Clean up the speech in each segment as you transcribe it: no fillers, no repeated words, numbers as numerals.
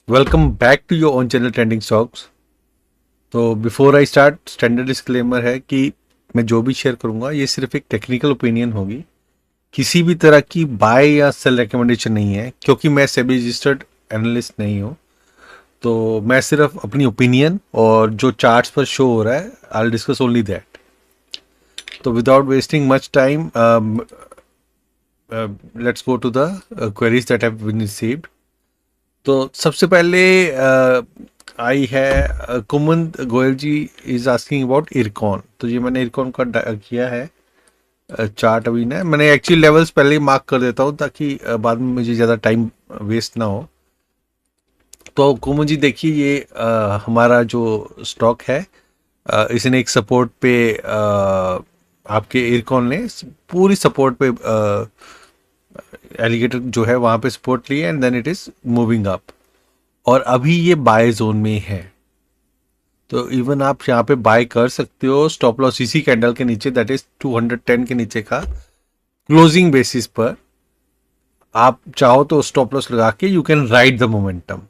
Welcome back to your own channel trending stocks. तो before I start, standard disclaimer है कि मैं जो भी शेयर करूंगा ये सिर्फ एक टेक्निकल ओपिनियन होगी। किसी भी तरह की बाय या सेल रिकमेंडेशन नहीं है, क्योंकि मैं सेबी रजिस्टर्ड एनालिस्ट नहीं हूँ। तो मैं सिर्फ अपनी ओपिनियन और जो चार्ट्स पर शो हो रहा है, आई डिस्कस ओनली दैट। तो without wasting much time, let's go to the queries that have been received. तो सबसे पहले आई है Kumud Goyal ji is asking about IRCON. तो ये मैंने इरकॉन का किया है चार्ट। अभी ना मैंने एक्चुअली लेवल्स पहले ही मार्क कर देता हूँ ताकि बाद में मुझे ज़्यादा टाइम वेस्ट ना हो। तो कुमुद जी देखिए, ये हमारा जो स्टॉक है, इसने एक सपोर्ट पे आपके इरकॉन ने पूरी सपोर्ट पे एलिगेटर जो है वहाँ पे सपोर्ट लिया, and then it is moving up. और अभी ये बाय जोन में है, तो इवन आप यहाँ पे बाय कर सकते हो। स्टॉप लॉस इसी कैंडल के नीचे, दैट इज 210 के नीचे का क्लोजिंग बेसिस पर आप चाहो तो स्टॉप लॉस लगा के you can ride the momentum.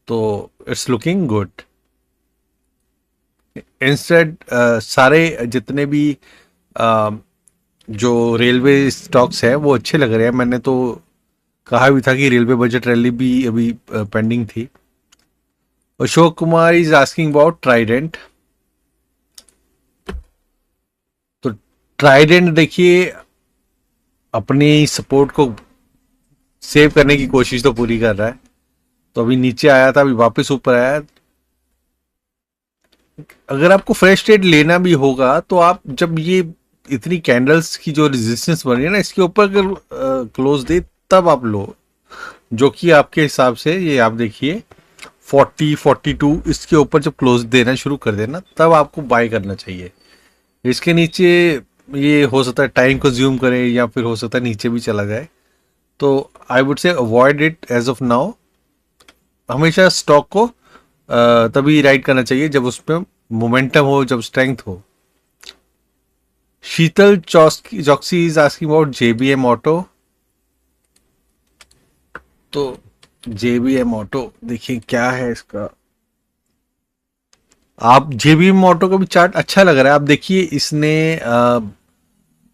तो इट्स लुकिंग गुड। इंस्टेड सारे जितने भी uh, जो रेलवे स्टॉक्स है वो अच्छे लग रहे हैं। मैंने तो कहा भी था कि रेलवे बजट रैली भी अभी पेंडिंग थी। Ashok Kumar is asking about Trident. तो ट्राइडेंट देखिए, अपनी सपोर्ट को सेव करने की कोशिश तो पूरी कर रहा है। तो अभी नीचे आया था, अभी वापस ऊपर आया। अगर आपको फ्रेश ट्रेड लेना भी होगा तो आप जब ये इतनी कैंडल्स की जो रेजिस्टेंस बन रही है ना, इसके ऊपर अगर क्लोज दे तब आप लो, जो कि आपके हिसाब से ये आप देखिए 40-42 इसके ऊपर जब क्लोज देना शुरू कर देना तब आपको बाय करना चाहिए। इसके नीचे ये हो सकता है टाइम कंज्यूम करे, या फिर हो सकता है नीचे भी चला जाए। तो I would say avoid it as of now. हमेशा स्टॉक को तभी राइड करना चाहिए जब उसमें मोमेंटम हो, जब स्ट्रेंथ हो। Sheetal Chokshi is asking about JBM Auto. तो जेबीएम ऑटो देखिए क्या है इसका। आप जेबीएम ऑटो का भी चार्ट अच्छा लग रहा है। आप देखिए इसने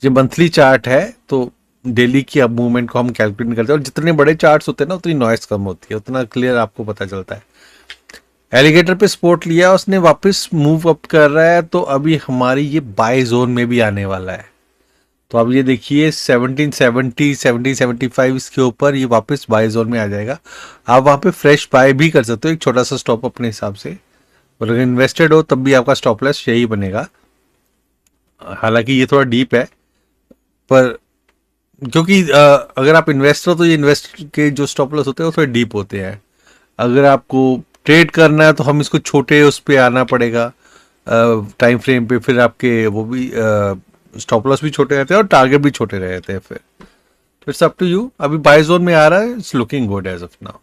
जो मंथली चार्ट है, तो डेली की अब मूवमेंट को हम कैलकुलेट करते हैं, और जितने बड़े चार्ट्स होते हैं ना उतनी नॉइस कम होती है, उतना क्लियर आपको पता चलता है। एलिगेटर पे सपोर्ट लिया उसने, वापस मूव अप कर रहा है। तो अभी हमारी ये बाय जोन में भी आने वाला है। तो अब ये देखिए 1770 1775 इसके ऊपर ये वापस बाय जोन में आ जाएगा। आप वहाँ पे फ्रेश बाय भी कर सकते हो, एक छोटा सा स्टॉप अपने हिसाब से। और अगर इन्वेस्टेड हो तब भी आपका स्टॉप लॉस यही बनेगा। हालांकि ये थोड़ा डीप है, पर क्योंकि अगर आप इन्वेस्टर हो तो ये इन्वेस्ट के जो स्टॉप लॉस होते हैं वो थोड़े डीप होते हैं। अगर आपको ट्रेड करना है तो हम इसको छोटे उस पर आना पड़ेगा टाइम फ्रेम पे, फिर आपके वो भी स्टॉप लॉस भी छोटे रहते हैं और टारगेट भी छोटे रहते हैं। फिर तो इट्स अप टू यू। अभी बाय जोन में आ रहा है, it's looking good as of now.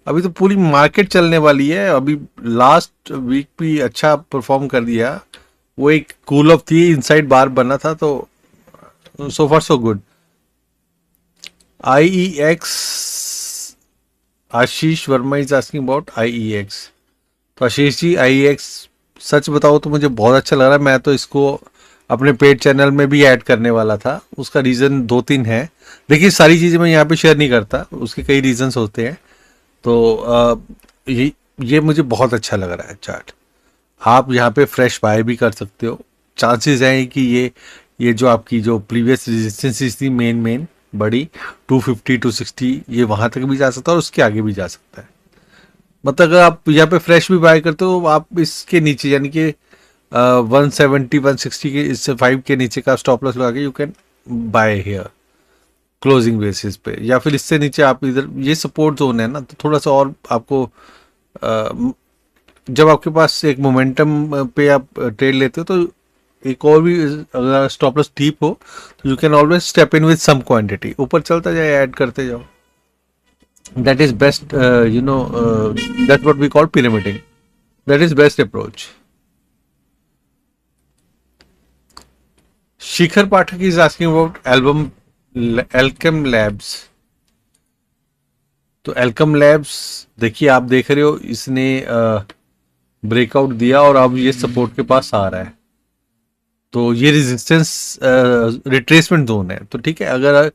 अभी तो पूरी मार्केट चलने वाली है। अभी लास्ट वीक भी अच्छा परफॉर्म कर दिया। वो एक कूल ऑफ थी, इनसाइड बार बना था, तो so far so good. IEX, Ashish Verma is asking about IEX। तो आशीष जी, IEX सच बताओ तो मुझे बहुत अच्छा लग रहा है। मैं तो इसको अपने पेड चैनल में भी ऐड करने वाला था। उसका रीज़न दो तीन है। देखिए, सारी चीज़ें मैं यहाँ पे शेयर नहीं करता, उसके कई रीजंस होते हैं। तो ये मुझे बहुत अच्छा लग रहा है चार्ट। आप यहाँ पे फ्रेश बाय भी कर सकते हो। चांसेस हैं कि ये जो आपकी जो प्रीवियस रेजिस्टेंस थी मेन बड़ी 250 260, ये वहां तक भी जा सकता है और उसके आगे भी जा सकता है। मतलब अगर आप यहाँ पे फ्रेश भी बाय करते हो, आप इसके नीचे यानी कि 170 160 के, इससे 5 के नीचे का स्टॉप लॉस लगा के you can bye here closing basis पे। या फिर इससे नीचे आप इधर, ये सपोर्ट जोन है ना, तो थोड़ा सा और आपको जब आपके पास एक मोमेंटम पे आप ट्रेड लेते हो तो एक और भी, अगर स्टॉप लॉस डीप हो तो you can always step in with some quantity, ऊपर चलता जाए, ऐड करते जाओ। That is best, you know, that what we call pyramiding. That is best approach. Shikhar Pathak is asking about album Alkem Labs. तो एल्कम लैब्स देखिए, आप देख रहे हो इसने ब्रेकआउट दिया और अब ये सपोर्ट के पास आ रहा है। तो ये रेजिस्टेंस रिट्रेसमेंट जोन है। तो ठीक है, अगर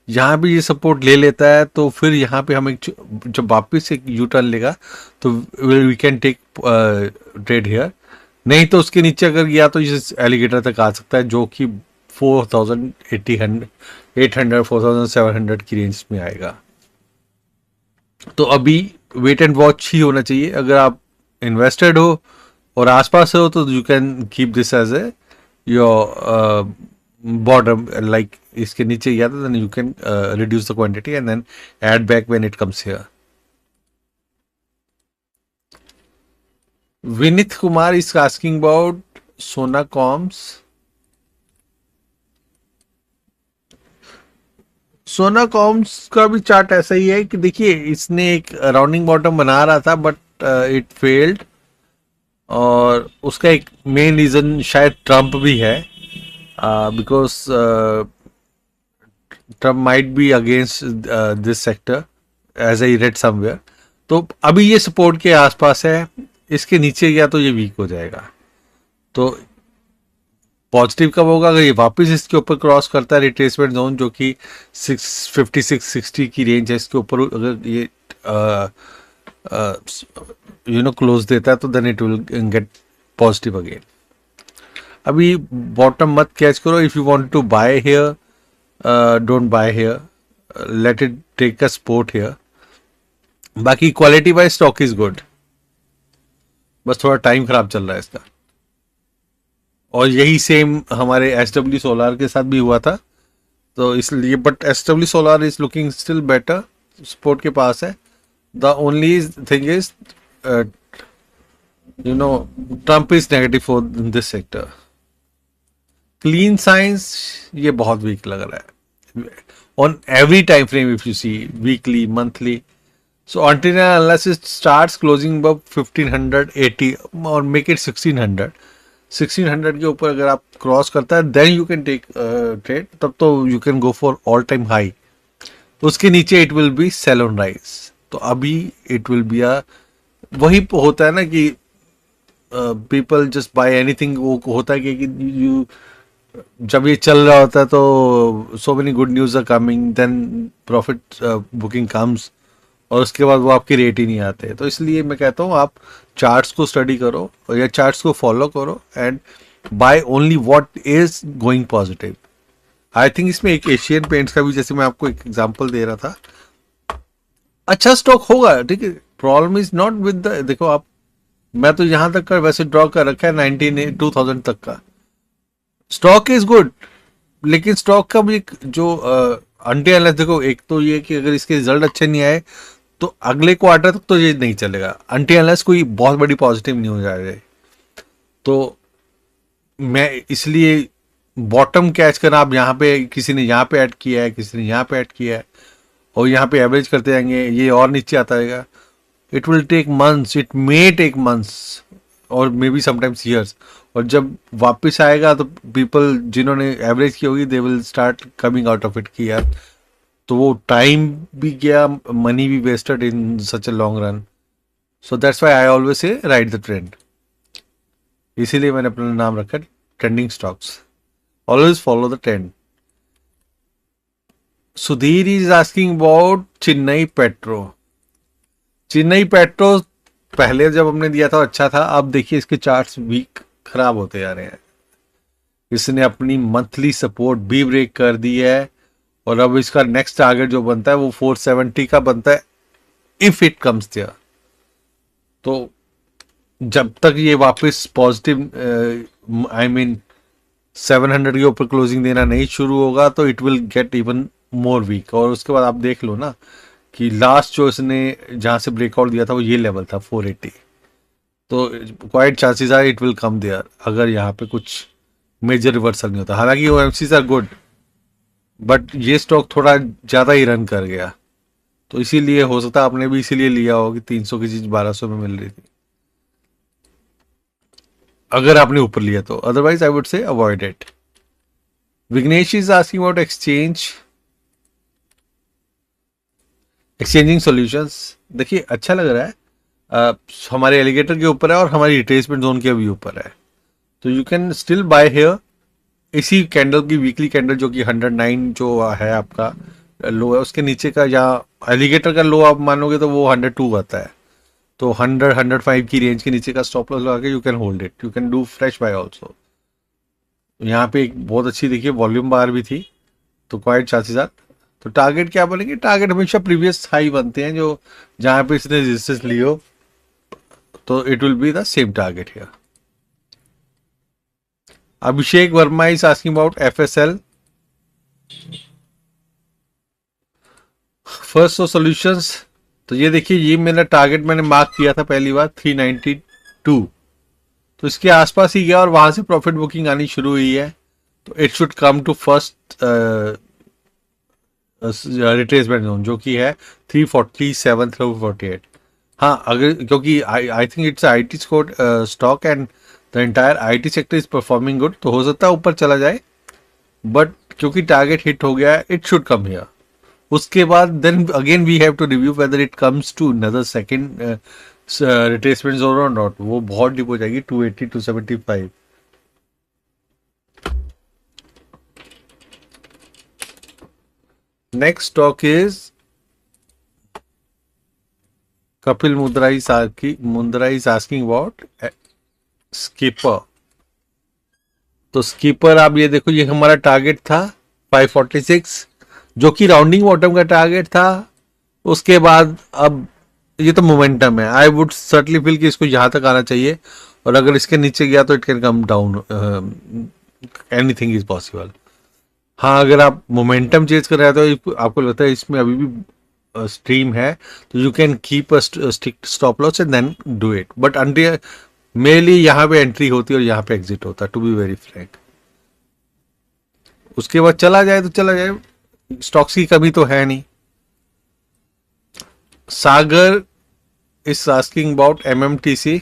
यहाँ भी ये सपोर्ट ले लेता है तो फिर यहाँ पे हम एक जब वापस एक यू टर्न लेगा तो we can take trade here. नहीं तो उसके नीचे अगर गया तो ये एलिगेटर तक आ सकता है, जो कि 4800 4700 की रेंज में आएगा। तो अभी वेट एंड वॉच ही होना चाहिए। अगर आप इन्वेस्टेड हो और आसपास हो तो you can keep this as a your bottom, like इसके नीचे गया था, then you can reduce the quantity and then add back when it comes here. Vineet Kumar is asking about Sona Coms. Sona Coms का भी चार्ट ऐसा ही है कि देखिए, इसने एक राउंडिंग बॉटम बना रहा था बट इट फेल्ड, और उसका एक मेन रीजन शायद ट्रम्प भी है, because Trump might be against this sector as I read somewhere. तो अभी ये सपोर्ट के आसपास है, इसके नीचे गया तो ये वीक हो जाएगा। तो पॉजिटिव कब होगा? अगर ये वापस इसके ऊपर क्रॉस करता है रिट्रेसमेंट जोन, जो कि 650-660 की रेंज है, इसके ऊपर अगर ये क्लोज देता है तो then it will get positive again. अभी बॉटम मत कैच करो। If you want to buy here, don't buy here, let it take a support here. बाकी quality wise stock is good, बस थोड़ा टाइम खराब चल रहा है इसका। और यही सेम हमारे एसडब्ल्यू सोलार के साथ भी हुआ था, तो इसलिए but SW Solar is looking still better, support के पास है। The only thing is Trump is negative for this sector. Clean Science ये बहुत वीक लग रहा है on every time frame, if you see weekly monthly. So until and unless it starts closing above 1580 or make it 1600 के ऊपर अगर आप cross करता है then you can take trade, तब तो you can go for all time high। उसके नीचे it will be sell on rise। तो अभी it will be a वही होता है ना कि people just buy anything। वो होता है कि you जब ये चल रहा होता है तो so many good news are coming, then profit booking comes, और उसके बाद वो आपके रेट ही नहीं आते। तो इसलिए मैं कहता हूँ आप चार्ट्स को स्टडी करो और या चार्ट्स को फॉलो करो and buy only what is going positive. I think इसमें एक एशियन पेंट्स का भी, जैसे मैं आपको एक एग्जांपल दे रहा था, अच्छा स्टॉक होगा, ठीक है। Problem is not with the, देखो आप, मैं तो यहाँ तक का वैसे ड्रॉ कर रखा है 2000 तक का। स्टॉक इज गुड, लेकिन स्टॉक का भी जो अनटिल देखो, एक तो ये कि अगर इसके रिजल्ट अच्छे नहीं आए तो अगले क्वार्टर तक तो ये नहीं चलेगा, अनटिल कोई बहुत बड़ी पॉजिटिव नहीं हो जाए। तो मैं इसलिए बॉटम कैच करना, आप यहाँ पे किसी ने यहाँ पे ऐड किया है, किसी ने यहाँ पे ऐड किया है, और यहाँ पे एवरेज करते जाएंगे, ये और नीचे आता रहेगा। It will take months, it may take months और मे बी समटाइम्स ईयर्स। और जब वापस आएगा तो पीपल जिन्होंने एवरेज की होगी they will start coming out of it कि यार, तो वो टाइम भी गया, मनी भी wasted in such a long run. So that's why I always say ride the trend. इसीलिए मैंने अपना नाम रखा trending stocks, always follow the trend. Sudhir is asking about Chennai Petro. Chennai Petro पहले जब हमने दिया था अच्छा था, अब देखिए इसके चार्ट्स वीक खराब होते जा रहे हैं। इसने अपनी मंथली सपोर्ट भी ब्रेक कर दी है और अब इसका नेक्स्ट टारगेट जो बनता है वो 470 का बनता है इफ इट कम्स देयर। तो जब तक ये वापस पॉजिटिव आई मीन 700 के ऊपर क्लोजिंग देना नहीं शुरू होगा तो it will get even more weak. और उसके बाद आप देख लो ना कि लास्ट जो इसने जहां से ब्रेकआउट दिया था वो ये लेवल था 480। तो quite chances are it will come there अगर यहाँ पे कुछ मेजर रिवर्सल नहीं होता। हालांकि वो एमसीज आर गुड, बट ये स्टॉक थोड़ा ज़्यादा ही रन कर गया, तो इसीलिए हो सकता है आपने भी इसीलिए लिया हो कि 300 की चीज़ 1200 में मिल रही थी, अगर आपने ऊपर लिया तो। Otherwise I would say avoid it. Vignesh is asking about exchange. Exchanging solutions, देखिए अच्छा लग रहा है। हमारे एलिगेटर के ऊपर है और हमारी रिट्रेसमेंट जोन के भी ऊपर है, तो you can still buy here. इसी कैंडल की वीकली कैंडल जो कि 109 जो है आपका लो है, उसके नीचे का जहाँ एलिगेटर का लो आप मानोगे तो वो 102 आता है, तो 100-105 की रेंज के नीचे का स्टॉप लॉस लगा के you can hold it, you can do fresh bye also. यहाँ पे एक बहुत अच्छी देखिए वॉल्यूम बार भी थी, तो क्वाइट 4000। तो टारगेट क्या बोलेंगे, टारगेट हमेशा प्रीवियस हाई बनते हैं, जो जहाँ पे इसने रेजिस्टेंस लियो, तो it will be the same target here. Abhishek Verma is asking about FSL. First solutions, तो ये देखिए ये मेरा टारगेट मैंने मार्क किया था पहली बार 392, तो इसके आसपास ही गया और वहां से प्रॉफिट बुकिंग आनी शुरू हुई है, तो it should come to first retracement zone जो कि है 347 348। हाँ, अगर क्योंकि I think it's IT stock and the entire IT sector is performing good, तो हो सकता है ऊपर चला जाए, बट क्योंकि टारगेट हिट हो गया है इट शुड कम हियर। उसके बाद then again we have to review whether it comes to another second retracement zone और नॉट, वो बहुत डिप हो जाएगी 280 275। Next stock is Kapil Mundra is asking about Skipper. तो स्कीपर आप ये देखो, ये हमारा टारगेट था 546, जो कि राउंडिंग बॉटम का टारगेट था। उसके बाद अब ये तो मोमेंटम है, आई वुड सर्टनली फील कि इसको यहाँ तक आना चाहिए, और अगर इसके नीचे गया तो it can come down, anything is possible. हाँ, अगर आप मोमेंटम चेंज कर रहे हो तो आपको लगता है इसमें अभी भी स्ट्रीम है, तो you can keep a strict stop loss and then do it, but until mainly यहाँ पे एंट्री होती है और यहाँ पे एग्जिट होता है, टू बी वेरी फ्रैंक। उसके बाद चला जाए तो चला जाए, स्टॉक्स की कमी तो है नहीं। Sagar is asking about MMTC.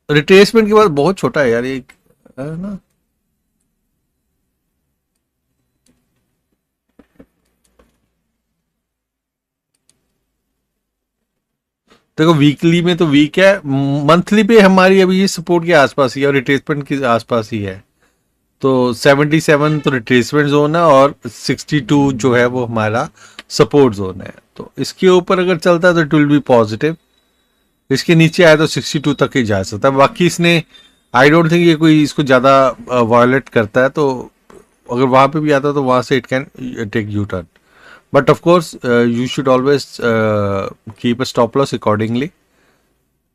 Retracement के बाद बहुत छोटा है यार ये, है ना। देखो वीकली में तो वीक है, मंथली पे हमारी अभी ये सपोर्ट के आसपास ही है और रिट्रेसमेंट के आसपास ही है, तो 77 तो रिट्रेसमेंट जोन है और 62 जो है वो हमारा सपोर्ट जोन है, तो इसके ऊपर अगर चलता है तो इट विल बी पॉजिटिव। इसके नीचे आया तो 62 तक ही जा सकता है, बाकी इसने आई डोंट थिंक ये कोई इसको ज़्यादा वायलेट करता है, तो अगर वहाँ पे भी आता तो वहाँ से it can take you turn, but of course you should always keep a stop loss accordingly.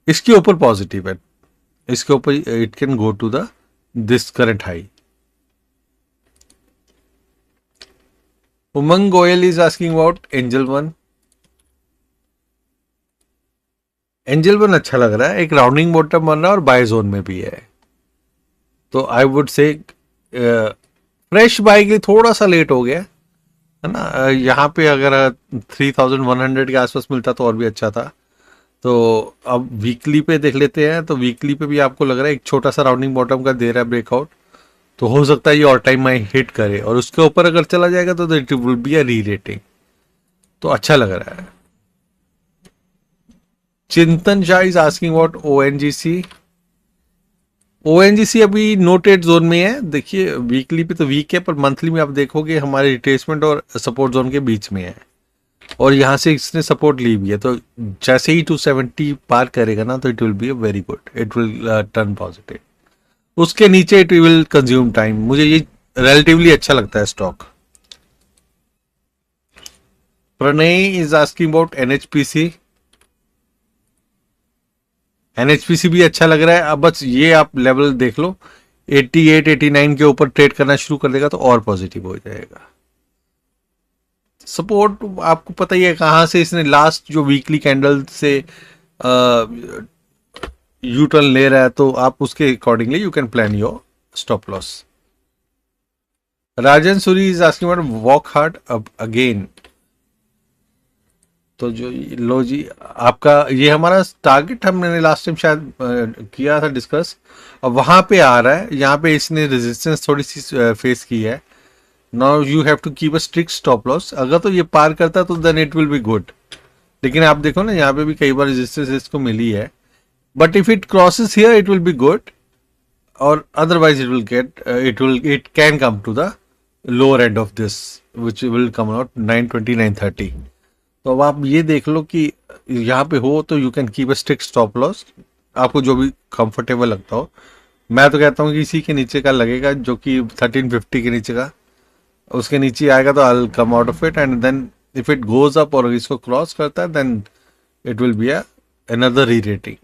इसके ऊपर पॉजिटिव है, इसके ऊपर it can go to the this current high. Umang Goyal is asking about Angel One. Angel One अच्छा लग रहा है, एक राउंडिंग बॉटम बन रहा है और बाय जोन में भी है, तो आई वुड से फ्रेश बाय के लिए थोड़ा सा लेट हो गया है ना। यहाँ पे अगर 3100 के आसपास मिलता तो और भी अच्छा था। तो अब वीकली पे देख लेते हैं, तो वीकली पे भी आपको लग रहा है एक छोटा सा राउंडिंग बॉटम का दे रहा है ब्रेकआउट, तो हो सकता है ये ऑल टाइम हाई हिट करे और उसके ऊपर अगर चला जाएगा तो इट विल बी अ री रेटिंग, तो अच्छा लग रहा है। चिंतन Shah is asking about ONGC. ONGC अभी नो ट्रेड जोन में है, देखिए वीकली पे तो वीक है, पर मंथली में आप देखोगे हमारे रिट्रेसमेंट और सपोर्ट जोन के बीच में है, और यहाँ से इसने सपोर्ट ली भी है, तो जैसे ही 270 पार करेगा ना तो it will be very good, it will turn positive. उसके नीचे इट विल कंज्यूम टाइम, मुझे ये रिलेटिवली अच्छा लगता है stock. Pranay is asking about NHPC. NHPC भी अच्छा लग रहा है, अब बस ये आप लेवल देख लो 88 89 के ऊपर ट्रेड करना शुरू कर देगा तो और पॉजिटिव हो जाएगा। सपोर्ट आपको पता ही है कहां से इसने लास्ट जो वीकली कैंडल से यू टर्न ले रहा है, तो आप उसके accordingly you can plan your stop loss. Rajan Suri is asking about walk hard अब अगेन। तो जो लो जी, आपका ये हमारा टारगेट हमने लास्ट टाइम शायद किया था डिस्कस, और वहां पे आ रहा है। यहाँ पे इसने रेजिस्टेंस थोड़ी सी फेस की है। Now you have to keep a strict stop loss. अगर तो ये पार करता है तो then it will be good. लेकिन आप देखो ना, यहाँ पे भी कई बार रेजिस्टेंस इसको मिली है, but if it crosses here it will be good, और otherwise it can come to the lower end of this which will come out 920 930। तो अब आप ये देख लो कि यहाँ पे हो तो you can keep a strict stop loss, आपको जो भी कंफर्टेबल लगता हो। मैं तो कहता हूँ कि इसी के नीचे का लगेगा, जो कि 1350 के नीचे का, उसके नीचे आएगा तो I come out of it, and then if it goes up और इसको क्रॉस करता है then it will be another re rating.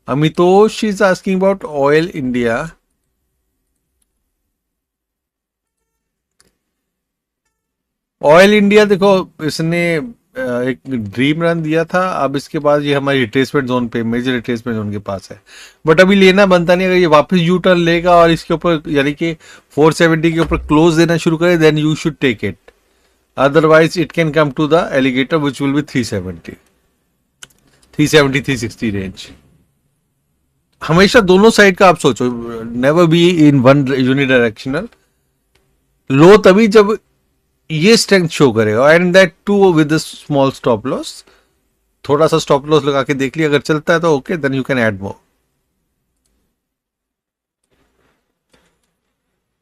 Amitosh is asking about Oil India. Oil India देखो, इसने एक ड्रीम रन दिया था, अब इसके बाद ये हमारी रिट्रेसमेंट जोन पे, मेजर रिट्रेसमेंट जोन के पास है, बट अभी लेना बनता नहीं। अगर ये वापस यू टर्न लेगा और इसके ऊपर यानी कि 470 के ऊपर क्लोज देना शुरू करे, then you should take it, otherwise it can come to the alligator which will be 370 360 range. हमेशा दोनों साइड का आप सोचो, never be in one unidirectional. लो तभी जब ये स्ट्रेंथ शो करेगा, and that too with small stop loss. थोड़ा सा स्टॉप लॉस लगा के देख लिया, अगर चलता है तो okay, then you can add more.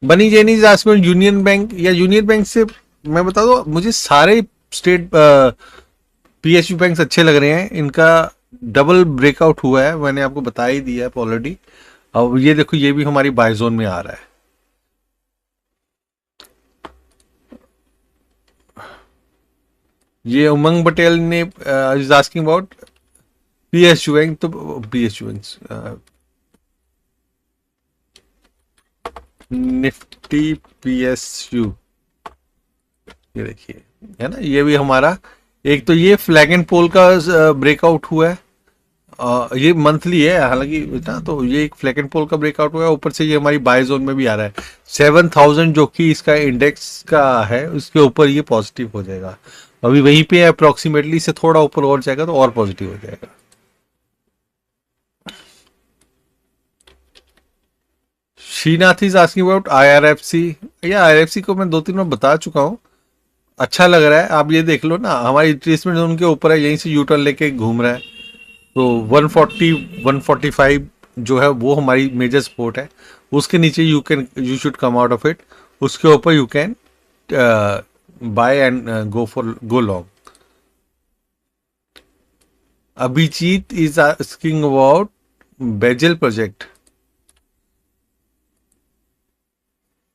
Bunny Jenny Jasmine Union Bank, या यूनियन बैंक से मैं बता दो, मुझे सारे स्टेट पीएसयू बैंक अच्छे लग रहे हैं। इनका डबल ब्रेकआउट हुआ है, मैंने आपको बता ही दिया है ऑलरेडी। अब ये देखो, ये भी हमारी बाय जोन में आ रहा है। ये उमंग पटेल ने is asking about PSU bank, तो पीएसयू बैंक निफ्टी पीएसयू, ये देखिए है ना, ये भी हमारा एक तो ये फ्लैग एंड पोल का ब्रेकआउट हुआ है। ये मंथली है हालांकि ना, तो ये एक फ्लैग एंड पोल का ब्रेकआउट हुआ है। ऊपर से ये हमारी बाय जोन में भी आ रहा है। 7000 जो कि इसका इंडेक्स का है, उसके ऊपर ये पॉजिटिव हो जाएगा। अभी वहीं पे अप्रोक्सीमेटली से थोड़ा ऊपर और जाएगा तो और पॉजिटिव हो जाएगा। Srinath is asking about IRFC. या आईआरएफसी को मैं 2-3 बार बता चुका हूँ, अच्छा लग रहा है। आप ये देख लो ना, हमारी रिट्रेसमेंट जोन के ऊपर है, यहीं से यू टर्न लेके घूम रहा है। तो 140 145 जो है वो हमारी मेजर सपोर्ट है। उसके नीचे you should come out of it. उसके ऊपर you can buy and go long. Abhijeet is asking about Bajel Project.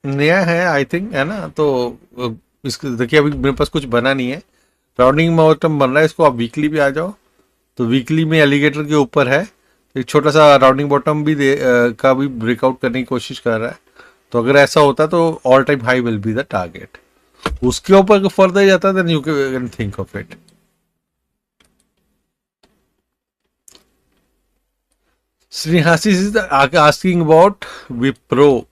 नया है आई थिंक, है ना, तो इसको देखिए, अभी मेरे पास कुछ बना नहीं है। राउंडिंग मोमेंटम बन रहा है, इसको आप वीकली भी आ जाओ। तो वीकली में एलिगेटर के ऊपर है, एक छोटा सा राउंडिंग बॉटम भी का भी ब्रेकआउट करने की कोशिश कर रहा है। तो अगर ऐसा होता है तो all time high will be the target. उसके ऊपर फर्दर जाता है then you can think of it. Shrihasis is asking about Wipro.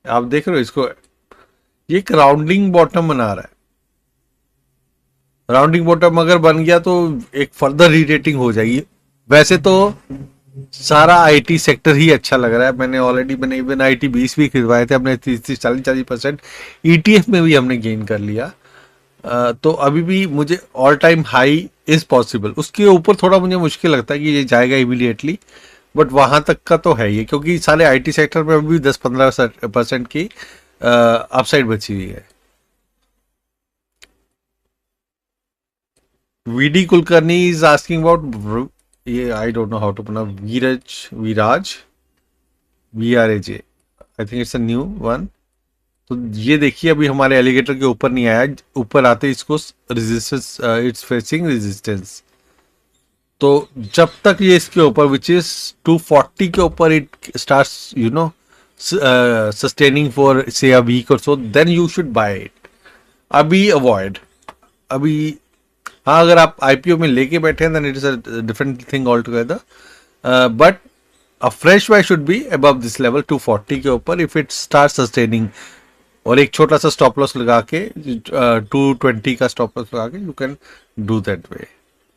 आप देख रहे हो इसको, ये एक राउंडिंग बॉटम बना रहा है। राउंडिंग बॉटम अगर बन गया तो एक फर्दर रीरेटिंग हो जाएगी। वैसे तो सारा आईटी सेक्टर ही अच्छा लग रहा है। मैंने इवन आईटी 20 भी खरीदवाए थे अपने 30-40% ईटीएफ में भी हमने गेन कर लिया। तो अभी भी मुझे all time high is possible. उसके ऊपर थोड़ा मुझे मुश्किल लगता है कि ये जाएगा इमीडिएटली, बट वहां तक का तो है ये, क्योंकि सारे आईटी सेक्टर में अभी भी 10-15% की अपसाइड बची हुई है। V D Kulkarni is asking about, ये I don't know how to pronounce, Viraj VRAJ, I think it's a new one. तो ये देखिए, अभी हमारे एलिगेटर के ऊपर नहीं आया, ऊपर आते इसको रेजिस्टेंस, इट्स फेसिंग रेजिस्टेंस। तो जब तक ये इसके ऊपर विच इज 240 के ऊपर it starts you know sustaining for say a week और so, then you should buy it. अभी अवॉइड, अभी हाँ, अगर आप आईपीओ में लेके बैठे हैं then it is a different thing altogether, but a fresh buy should be above this level 240 के ऊपर। इफ इट स्टार्ट सस्टेनिंग और एक छोटा सा स्टॉप लॉस लगा के 220 का स्टॉप लॉस लगा के you can do that way.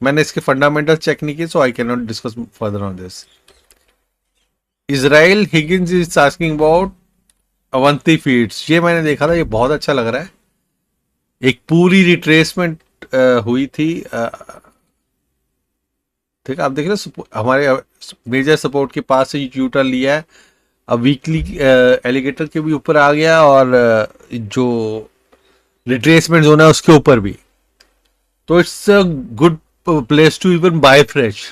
मैंने इसके फंडामेंटल चेक नहीं किए, so I can not discuss further on this. Israel Higgins is asking about Avanti Feeds. ये मैंने देखा था, ये बहुत अच्छा लग रहा है. एक पूरी रिट्रेसमेंट हुई थी. ठीक है, आप देख रहे हो हमारे मेजर सपोर्ट के पास से यू टर्न लिया है. अब वीकली एलिगेटर के भी ऊपर आ गया और जो रिट्रेसमेंट जोन है उसके ऊपर भी. तो it's a good place to even buy fresh.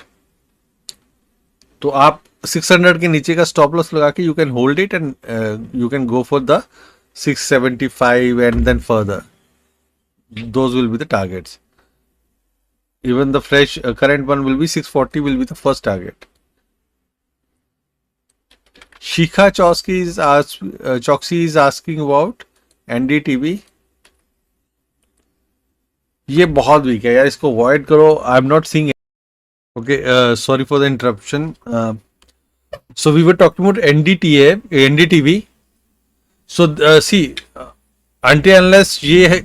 तो आप 600 के नीचे का स्टॉप लॉस लगा के you can hold it and you can go for the 675 and then further. Those will be the targets. Even the fresh current one will be 640 will be the first target. Shikha Choksey is asking about NDTV. ये बहुत week है यार, इसको avoid करो. आई am not seeing. Okay, sorry for the interruption. So we were talking about NDTV. So see, until unless ये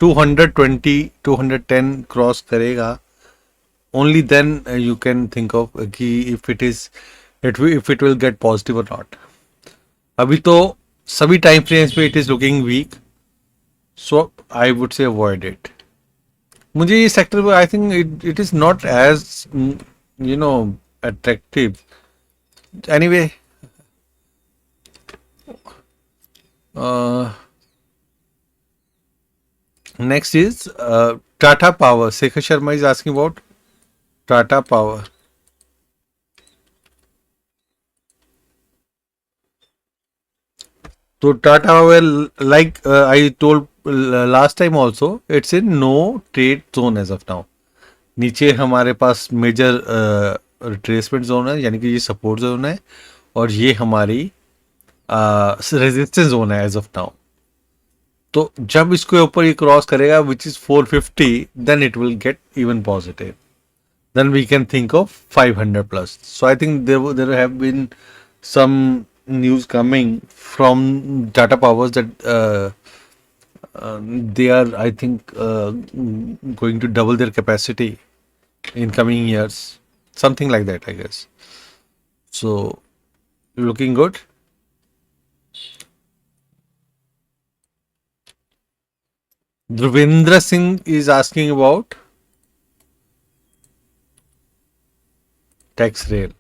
220 210 cross करेगा, only then you can think of कि if it will get positive or not. अभी तो सभी time frames पे it is looking weak, so I would say avoid it. मुझे ये sector I think it is not as attractive. Anyway, next is Tata Power. Sekhar Sharma is asking about Tata Power. So Tata Power, like I told last time also, it's in no trade zone as of now. नीचे हमारे पास major retracement zone है, यानी कि ये support zone है, और ये हमारी रेजिस्टेंस जोन है एज ऑफ नाउ. तो जब इसके ऊपर ये क्रॉस करेगा which is 450, then it will get even positive. then we can think of 500 plus. So I think there have been some news coming from Tata Powers that they are, I think, going to double their capacity in coming years, something like that, I guess. So looking good. Dhruvendra Singh is asking about tax rail.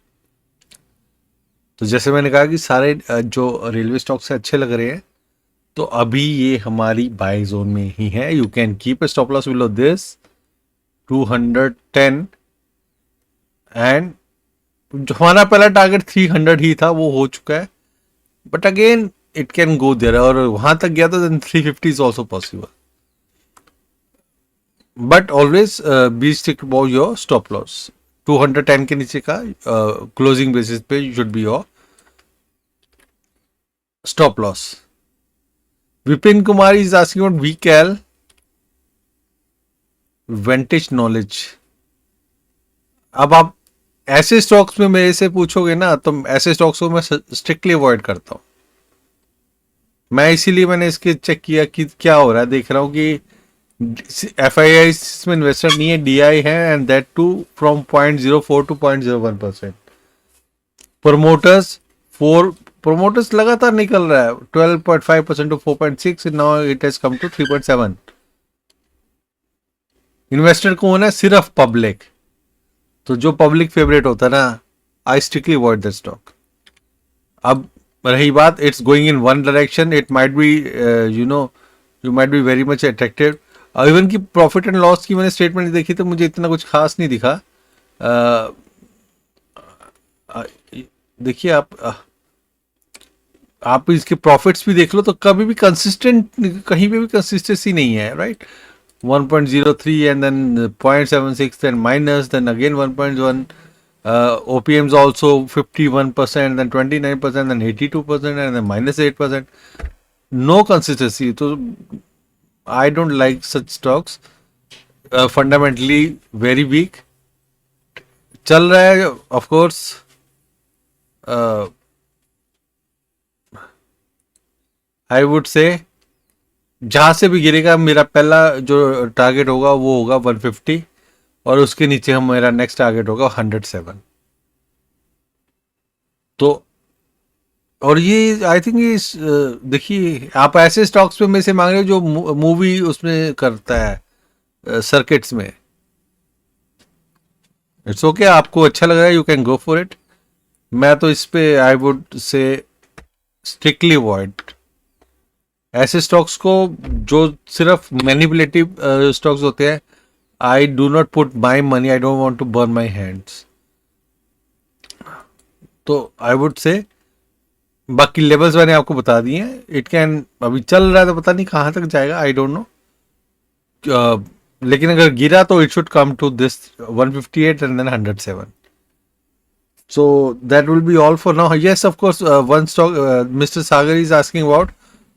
तो जैसे मैंने कहा कि सारे जो railway stock से अच्छे लग रहे हैं, तो अभी ये हमारी बाय जोन में ही है. You can keep a stop loss below this 210, and जो हमारा पहला टारगेट 300 ही था वो हो चुका है, but again it can go there. और वहां तक गया तो then 350 is also possible, but always be stick about your stop loss. 210 के नीचे का क्लोजिंग बेसिस पे should be your stop loss. Vipin Kumar is asking about वीकैल वेंटेज नॉलेज. अब आप ऐसे स्टॉक्स में मेरे से पूछोगे ना, तो ऐसे स्टॉक्स को मैं स्ट्रिक्टली अवॉइड करता हूं. मैं इसीलिए मैंने इसके चेक किया कि क्या हो रहा है. देख रहा हूं कि FII इसमें इन्वेस्टर नहीं है, DI है, and that too from 0.04 to 0.01%. Promoters लगातार निकल रहा है 12.5% to 4.6, now it has come to 3.7. Investor कौन है? सिर्फ पब्लिक. तो जो पब्लिक फेवरेट होता है ना, आई स्ट्रिक्टली अवॉइड दैट स्टॉक. अब रही बात, it's going in one direction, it might be you might be very much attractive. Even की प्रॉफिट एंड लॉस की मैंने स्टेटमेंट देखी तो मुझे इतना कुछ खास नहीं दिखा. देखिए आप इसके प्रॉफिट्स भी देख लो, तो कभी भी कंसिस्टेंट, कहीं पे भी कंसिस्टेंसी नहीं है, right. 1.03 and then 0.76, then minus, then again 1.1. OPMs also 51%, then 29%, then 82%, and then -8%. No consistency. So I don't like such stocks. Fundamentally very weak. चल रहा है, of course. I would say जहां से भी गिरेगा मेरा पहला जो टारगेट होगा वो होगा 150, और उसके नीचे हम मेरा नेक्स्ट टारगेट होगा 107। तो और ये आई थिंक ये देखिए आप ऐसे स्टॉक्स पे में से मांग रहे हो जो मूवी उसमें करता है सर्किट्स में। इट्स ओके, आपको अच्छा लग रहा है, you can go for it. मैं तो इस पे I would say strictly avoid ऐसे स्टॉक्स को जो सिर्फ मैनिपुलेटिव स्टॉक्स होते हैं। I do not put my money, I don't want to burn my hands. तो आई वुड से बाकी लेवल्स मैंने आपको बता दिए हैं। इट कैन अभी चल रहा है तो पता नहीं कहाँ तक जाएगा, आई डोंट नो। लेकिन अगर गिरा तो it should come to this 158 and then 107। So that will be all for now. Yes, of course, one stock. Mr. Sagar is asking about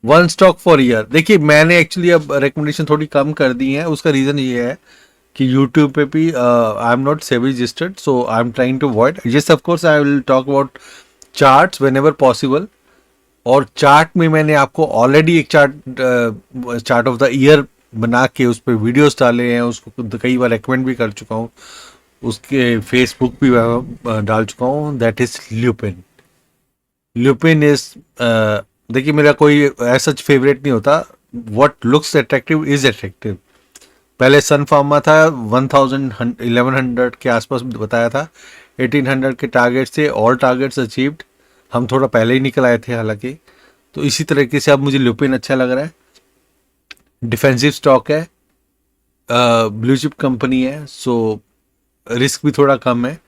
one stock for year. देखिए मैंने एक्चुअली अब recommendation थोड़ी कम कर दी है। उसका रीज़न ये है कि YouTube पे भी I am not SEBI registered, so I am trying to avoid. Yes of course I will talk about charts whenever possible. और चार्ट में मैंने आपको ऑलरेडी एक चार्ट ऑफ द ईयर बना के उस पर वीडियोस डाले हैं, उसको कई बार रेकमेंड भी कर चुका हूँ, उसके फेसबुक भी डाल चुका हूँ। That is lupin. Lupin is देखिए मेरा कोई ऐसा फेवरेट नहीं होता। What looks attractive is attractive. पहले सन फार्मा था 1100 के आसपास बताया था। 1800 के टारगेट से ऑल टारगेट्स अचीव्ड। हम थोड़ा पहले ही निकल आए थे हालांकि। तो इसी तरीके से अब मुझे ल्यूपिन अच्छा लग रहा है। डिफेंसिव स्टॉक है, ब्लू चिप कंपनी है, सो रिस्क भी थोड़ा कम है।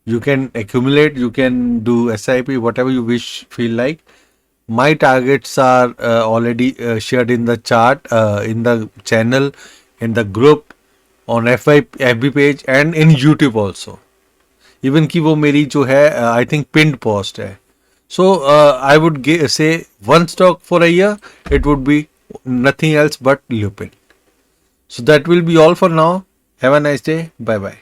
You can accumulate, you can do SIP, whatever you wish, feel like. My targets are already shared in the chart, in the channel, in the group, on FB page and in YouTube also. Even कि वो मेरी जो है I think pinned post है. So I would say one stock for a year, it would be nothing else but Lupin. So that will be all for now. Have a nice day. Bye bye.